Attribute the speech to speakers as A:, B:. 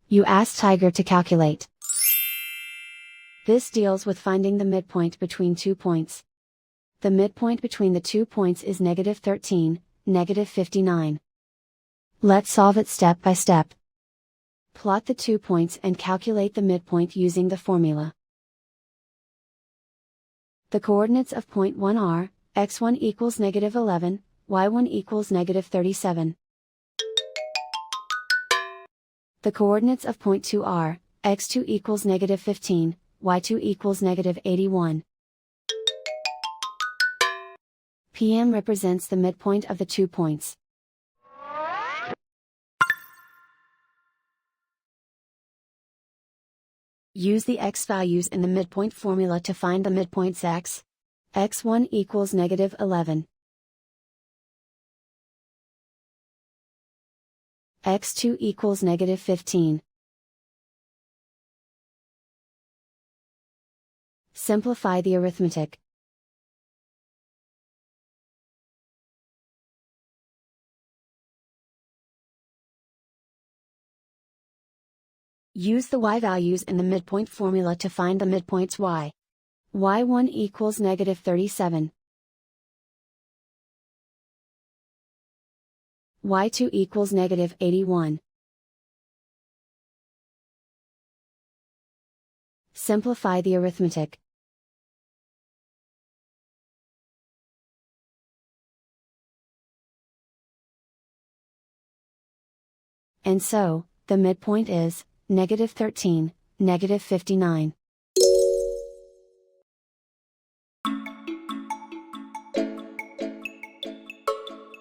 A: You ask Tiger to calculate. This deals with finding the midpoint between 2 points. The midpoint between the 2 points is -13, -59. Let's solve it step by step. Plot the 2 points and calculate the midpoint using the formula. The coordinates of point 1 are, x1 equals -11, y1 equals -37. The coordinates of point 2 are, x2 equals -15, y2 equals -81. PM represents the midpoint of the 2 points. Use the x values in the midpoint formula to find the midpoints x. x1 equals -11. x2 equals -15. Simplify the arithmetic. Use the y values in the midpoint formula to find the midpoints y. y1 equals -37. y2 equals -81. Simplify the arithmetic. And so, the midpoint is -13, -59.